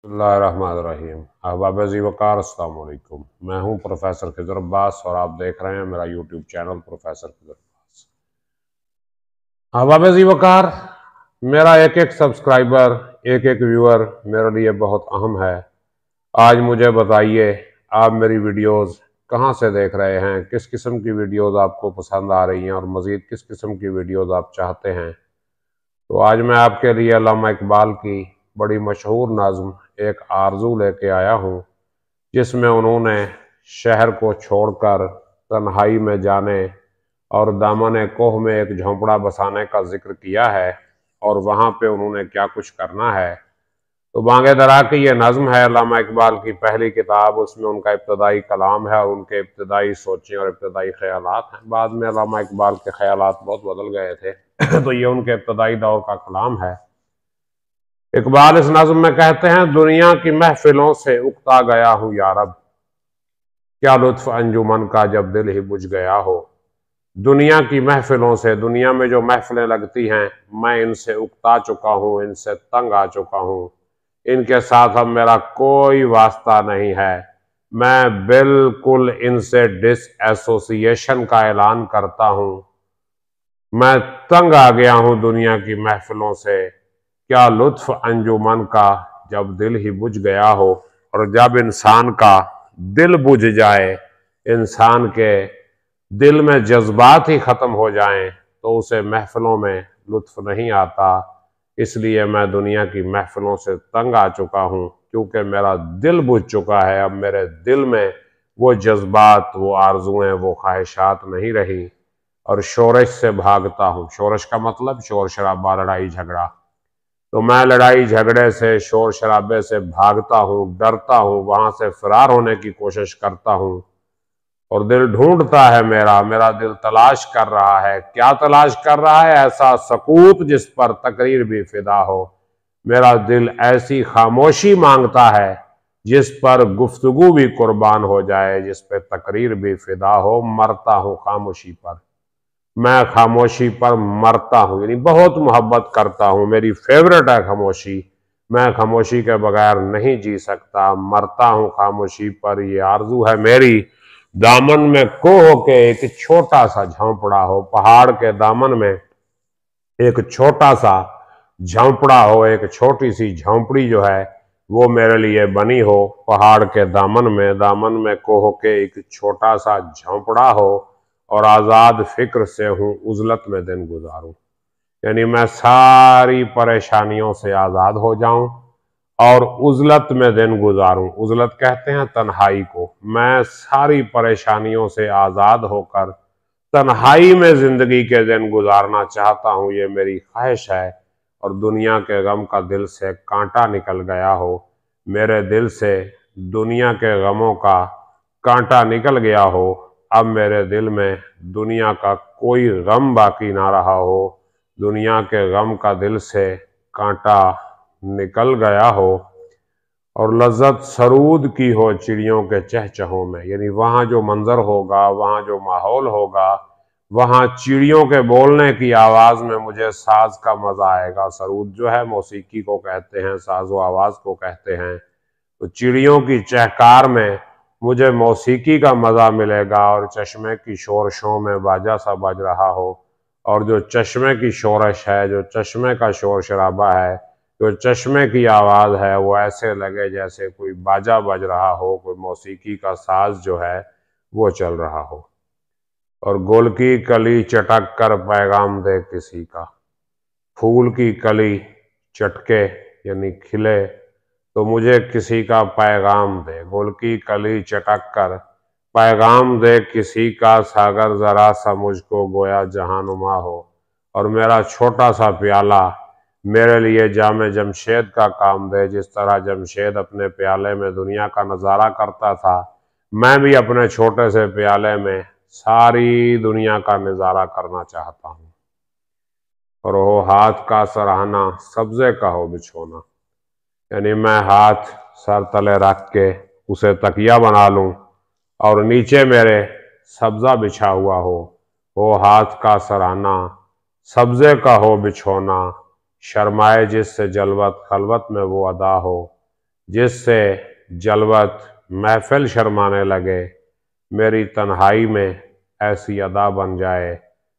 बिस्मिल्लाहिर्रहमानिर्रहीम। अहबाब ज़ी वक़ार, अस्सलाम वालेकुम। मैं हूं प्रोफेसर खिज़र अब्बास और आप देख रहे हैं मेरा YouTube channel professor Khizar Abbas. अहबाब ज़ी वक़ार, मेरा एक एक सब्सक्राइबर, एक एक व्यूअर मेरे लिए बहुत अहम है। आज मुझे बताइए, आप मेरी वीडियोस कहां से देख रहे हैं, किस किस्म की वीडियोस आपको पसंद आ रही हैं और मज़ीद किस किस्म की वीडियोस आप चाहते हैं। तो आज मैं आपके लिए अल्लामा इकबाल की बड़ी मशहूर नज़्म एक आरज़ू लेके आया हूँ, जिसमें उन्होंने शहर को छोड़कर तन्हाई में जाने और दामन कोह में एक झोंपड़ा बसाने का जिक्र किया है और वहाँ पे उन्होंने क्या कुछ करना है। तो बांगे दरा की ये नज़्म है अल्लामा इकबाल की पहली किताब। उसमें उनका इब्तदाई कलाम है और उनके इब्तदाई सोचें और इब्तदाई ख्यालात हैं। बाद में अल्लामा इकबाल के ख्यालात बहुत बदल गए थे तो ये उनके इब्तदाई दौर का कलाम है। इकबाल इस नज़्म में कहते हैं, दुनिया की महफिलों से उकता गया हूँ यारब, क्या लुत्फ अंजुमन का जब दिल ही बुझ गया हो। दुनिया की महफिलों से, दुनिया में जो महफिलें लगती हैं, मैं इनसे उकता चुका हूँ, इनसे तंग आ चुका हूँ। इनके साथ अब मेरा कोई वास्ता नहीं है। मैं बिल्कुल इनसे डिस एसोसिएशन का ऐलान करता हूँ। मैं तंग आ गया हूँ दुनिया की महफिलों से, क्या लुत्फ अंजुमन का जब दिल ही बुझ गया हो। और जब इंसान का दिल बुझ जाए, इंसान के दिल में जज्बात ही ख़त्म हो जाएं, तो उसे महफिलों में लुत्फ नहीं आता। इसलिए मैं दुनिया की महफिलों से तंग आ चुका हूँ, क्योंकि मेरा दिल बुझ चुका है। अब मेरे दिल में वो जज्बात, वो आरजुएं, वो ख्वाहिशात नहीं रही और शोरश से भागता हूँ। शोरश का मतलब शोर शराबा, लड़ाई झगड़ा। तो मैं लड़ाई झगड़े से, शोर शराबे से भागता हूँ, डरता हूँ, वहां से फरार होने की कोशिश करता हूँ। और दिल ढूंढता है मेरा, मेरा दिल तलाश कर रहा है। क्या तलाश कर रहा है? ऐसा सकूत जिस पर तकरीर भी फिदा हो। मेरा दिल ऐसी खामोशी मांगता है जिस पर गुफ्तगू भी कुर्बान हो जाए, जिस पे तकरीर भी फिदा हो। मरता हूँ खामोशी पर, मैं खामोशी पर मरता हूँ, यानी बहुत मोहब्बत करता हूँ। मेरी फेवरेट है खामोशी, मैं खामोशी के बगैर नहीं जी सकता। मरता हूँ खामोशी पर, ये आरजू है मेरी। दामन में कोह के एक छोटा सा झोंपड़ा हो, पहाड़ के दामन में एक छोटा सा झोंपड़ा हो, एक छोटी सी झोंपड़ी जो है वो मेरे लिए बनी हो। पहाड़ के दामन में कोह के एक छोटा सा झोंपड़ा हो और आज़ाद फिक्र से हूँ उजलत में दिन गुजारूं। यानी मैं सारी परेशानियों से आज़ाद हो जाऊं और उजलत में दिन गुजारूं। उजलत कहते हैं तन्हाई को। मैं सारी परेशानियों से आज़ाद होकर तन्हाई में जिंदगी के दिन गुजारना चाहता हूँ, ये मेरी ख्वाहिश है। और दुनिया के गम का दिल से कांटा निकल गया हो। मेरे दिल से दुनिया के गमों का कांटा निकल गया हो। अब मेरे दिल में दुनिया का कोई गम बाकी ना रहा हो। दुनिया के गम का दिल से कांटा निकल गया हो और लज्जत सरूद की हो चिड़ियों के चहचहों में। यानी वहाँ जो मंजर होगा, वहाँ जो माहौल होगा, वहाँ चिड़ियों के बोलने की आवाज़ में मुझे साज का मज़ा आएगा। सरूद जो है मौसीकी को कहते हैं, साज़ो आवाज़ को कहते हैं। तो चिड़ियों की चहकार में मुझे मौसीकी का मज़ा मिलेगा और चश्मे की शोरशों में बाजा सा बज रहा हो। और जो चश्मे की शोरश है, जो चश्मे का शोर शराबा है, जो चश्मे की आवाज़ है, वो ऐसे लगे जैसे कोई बाजा बज रहा हो, कोई मौसीकी का साज जो है वो चल रहा हो। और गुल की कली चटक कर पैगाम दे किसी का, फूल की कली चटके यानी खिले तो मुझे किसी का पैगाम दे। गुल की कली चटक कर पैगाम दे किसी का, सागर जरा सा मुझको गोया जहानुमा हो। और मेरा छोटा सा प्याला मेरे लिए जामे जमशेद का काम दे। जिस तरह जमशेद अपने प्याले में दुनिया का नज़ारा करता था, मैं भी अपने छोटे से प्याले में सारी दुनिया का नज़ारा करना चाहता हूँ। और हो हाथ का सराहना, सब्जे का हो बिछोना। यानी मैं हाथ सर तले रख के उसे तकिया बना लूं और नीचे मेरे सब्जा बिछा हुआ हो हाथ का सराहना, सब्जे का हो बिछोना। शर्माए जिससे जलवत खलवत में वो अदा हो। जिससे जलवत महफिल शर्माने लगे। मेरी तन्हाई में ऐसी अदा बन जाए,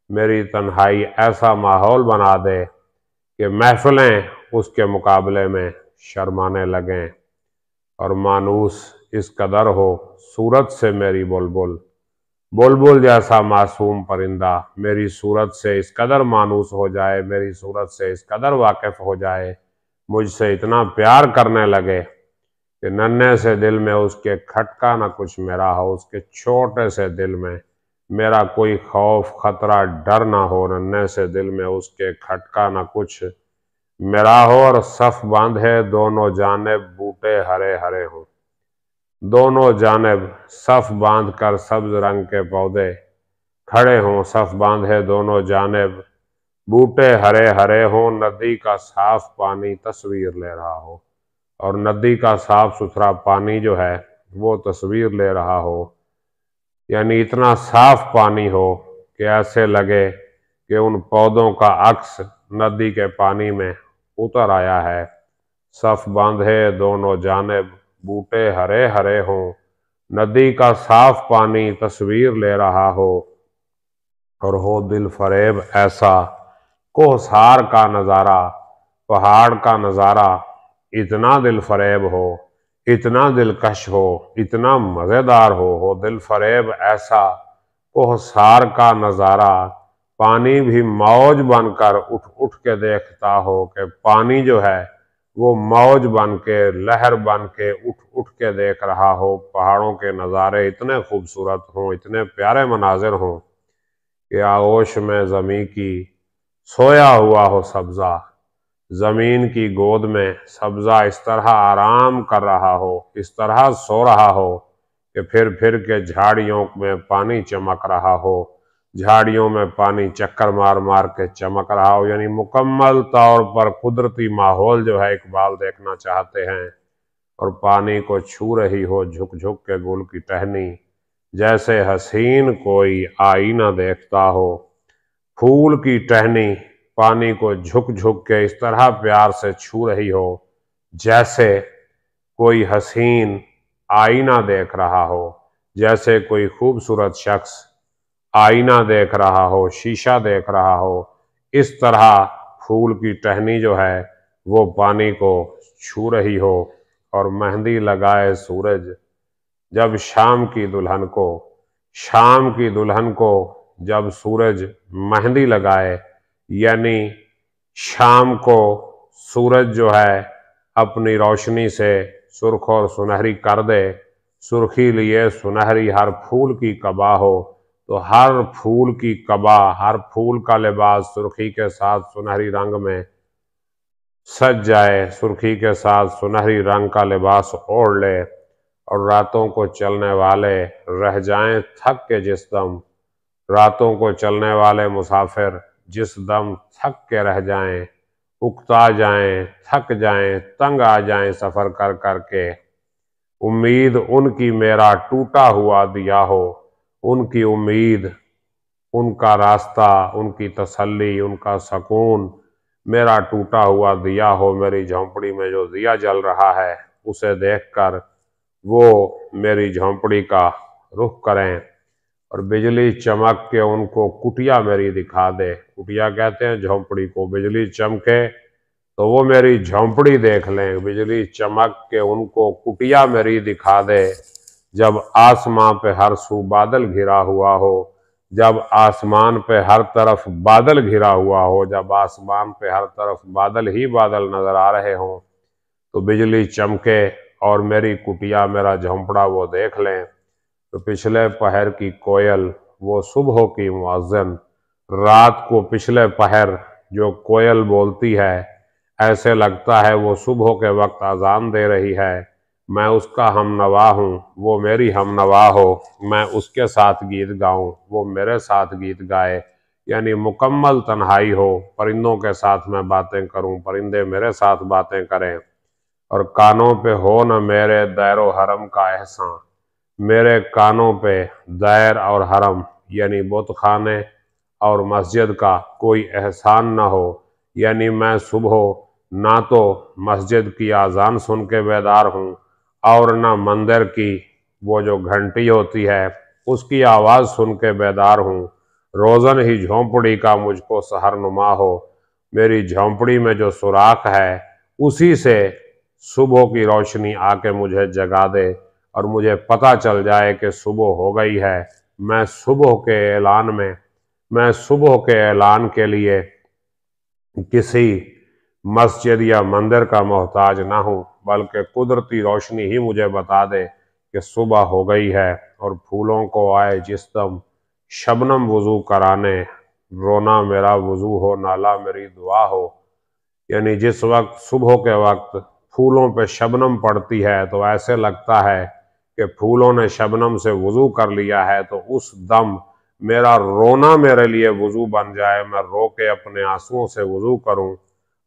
मेरी तन्हाई ऐसा माहौल बना दे कि महफिलें उसके मुकाबले में शर्माने लगें। और मानूस इस कदर हो सूरत से मेरी बुलबुल, बुलबुल जैसा मासूम परिंदा मेरी सूरत से इस कदर मानूस हो जाए, मेरी सूरत से इस कदर वाकिफ हो जाए, मुझसे इतना प्यार करने लगे कि नन्हे से दिल में उसके खटका ना कुछ मेरा हो, उसके छोटे से दिल में मेरा कोई खौफ खतरा डर ना हो, नन्हे से दिल में उसके खटका ना कुछ मेरा हो। और सफ बांधे दोनों जानिब बूटे हरे हरे हों, दोनों जानिब सफ बांध कर सब्ज रंग के पौधे खड़े हों, सफ बांधे दोनों जानिब बूटे हरे हरे हों, नदी का साफ पानी तस्वीर ले रहा हो, और नदी का साफ सुथरा पानी जो है वो तस्वीर ले रहा हो। यानी इतना साफ पानी हो कि ऐसे लगे कि उन पौधों का अक्स नदी के पानी में उतर आया है। सफ बांधे दोनों जानिब बूटे हरे हरे हों, नदी का साफ पानी तस्वीर ले रहा हो, और हो दिल फरेब ऐसा कोहसार का नज़ारा, पहाड़ का नज़ारा इतना दिल फरेब हो, इतना दिलकश हो, इतना मज़ेदार हो दिल फरेब ऐसा कोहसार का नज़ारा। पानी भी मौज बनकर उठ उठ के देखता हो, कि पानी जो है वो मौज बन के लहर बन के उठ उठ के देख रहा हो। पहाड़ों के नज़ारे इतने खूबसूरत हों, इतने प्यारे मनाजिर हों कि आगोश में ज़मीं की सोया हुआ हो सब्ज़ा, ज़मीन की गोद में सब्ज़ा इस तरह आराम कर रहा हो, इस तरह सो रहा हो कि फिर के झाड़ियों में पानी चमक रहा हो, झाड़ियों में पानी चक्कर मार मार के चमक रहा हो। यानी मुकम्मल तौर पर कुदरती माहौल जो है इकबाल देखना चाहते हैं। और पानी को छू रही हो झुक झुक के गुल की टहनी, जैसे हसीन कोई आईना देखता हो। फूल की टहनी पानी को झुक झुक के इस तरह प्यार से छू रही हो जैसे कोई हसीन आईना देख रहा हो, जैसे कोई खूबसूरत शख्स आईना देख रहा हो, शीशा देख रहा हो। इस तरह फूल की टहनी जो है वो पानी को छू रही हो। और मेहंदी लगाए सूरज जब शाम की दुल्हन को, शाम की दुल्हन को जब सूरज मेहंदी लगाए, यानी शाम को सूरज जो है अपनी रोशनी से सुर्ख और सुनहरी कर दे, सुर्खी लिए सुनहरी हर फूल की कबा हो, तो हर फूल की कबा, हर फूल का लिबास सुर्खी के साथ सुनहरी रंग में सज जाए, सुर्खी के साथ सुनहरी रंग का लिबास ओढ़ ले, और रातों को चलने वाले रह जाएं थक के जिस दम, रातों को चलने वाले मुसाफिर जिस दम थक के रह जाएं, उकता जाएं, थक जाएं, तंग आ जाएं सफ़र कर कर के, उम्मीद उनकी मेरा टूटा हुआ दिया हो, उनकी उम्मीद, उनका रास्ता, उनकी तसल्ली, उनका सकून मेरा टूटा हुआ दिया हो। मेरी झोंपड़ी में जो दिया जल रहा है उसे देखकर वो मेरी झोंपड़ी का रुख करें, और बिजली चमक के उनको कुटिया मेरी दिखा दे। कुटिया कहते हैं झोंपड़ी को, बिजली चमके तो वो मेरी झोंपड़ी देख लें, बिजली चमक के उनको कुटिया मेरी दिखा दे। जब आसमां पे हर सू बादल घिरा हुआ हो, जब आसमान पे हर तरफ बादल घिरा हुआ हो, जब आसमान पे हर तरफ बादल ही बादल नजर आ रहे हों, तो बिजली चमके और मेरी कुटिया, मेरा झोंपड़ा वो देख लें। तो पिछले पहर की कोयल वो सुबह की मुअज्जिन, रात को पिछले पहर जो कोयल बोलती है ऐसे लगता है वो सुबह के वक्त अजान दे रही है। मैं उसका हमनवा हूँ, वो मेरी हमनवा हो, मैं उसके साथ गीत गाऊं, वो मेरे साथ गीत गाए। यानी मुकम्मल तन्हाई हो, परिंदों के साथ मैं बातें करूं, परिंदे मेरे साथ बातें करें, और कानों पे हो न मेरे दैरो हरम का एहसान, मेरे कानों पे दैर और हरम यानी बुत खाने और मस्जिद का कोई एहसान न हो। यानी मैं सुबह ना तो मस्जिद की आज़ान सुन के बेदार हूँ और ना मंदिर की वो जो घंटी होती है उसकी आवाज़ सुन के बेदार हूँ। रोज़न ही झोंपड़ी का मुझको सहरनुमा हो, मेरी झोंपड़ी में जो सुराख है उसी से सुबह की रोशनी आके मुझे जगा दे और मुझे पता चल जाए कि सुबह हो गई है। मैं सुबह के ऐलान में मैं सुबह के ऐलान के लिए किसी मस्जिद या मंदिर का मोहताज ना हूँ, बल्कि कुदरती रोशनी ही मुझे बता दे कि सुबह हो गई है। और फूलों को आए जिस दम शबनम वज़ू कराने, रोना मेरा वज़ू हो, नाला मेरी दुआ हो। यानी जिस वक्त सुबह के वक्त फूलों पे शबनम पड़ती है तो ऐसे लगता है कि फूलों ने शबनम से वज़ू कर लिया है, तो उस दम मेरा रोना मेरे लिए वज़ू बन जाए, मैं रो के अपने आंसुओं से वज़ू करूं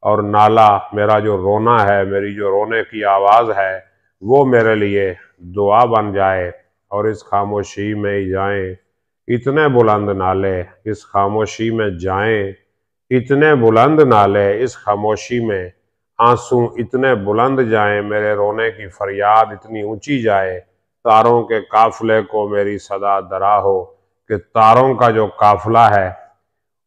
और नाला मेरा जो रोना है, मेरी जो रोने की आवाज़ है, वो मेरे लिए दुआ बन जाए। और इस खामोशी में जाएं इतने बुलंद नाले, इस खामोशी में जाएं इतने बुलंद नाले, इस खामोशी में आंसू इतने बुलंद जाएं, मेरे रोने की फरियाद इतनी ऊंची जाए, तारों के काफिले को मेरी सदा दरा हो, कि तारों का जो काफिला है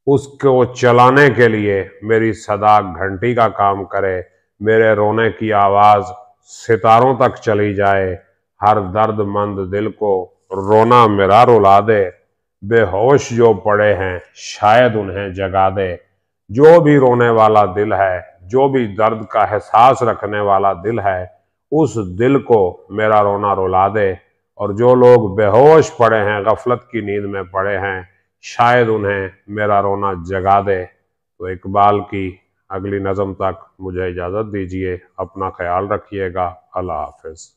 उसको चलाने के लिए मेरी सदा घंटी का काम करे, मेरे रोने की आवाज़ सितारों तक चली जाए, हर दर्दमंद दिल को रोना मेरा रुला दे, बेहोश जो पड़े हैं शायद उन्हें जगा दे। जो भी रोने वाला दिल है, जो भी दर्द का एहसास रखने वाला दिल है, उस दिल को मेरा रोना रुला दे। और जो लोग बेहोश पड़े हैं, गफलत की नींद में पड़े हैं, शायद उन्हें मेरा रोना जगा दे। तो इकबाल की अगली नज़म तक मुझे इजाज़त दीजिए। अपना ख्याल रखिएगा। अल्लाह हाफ़िज़।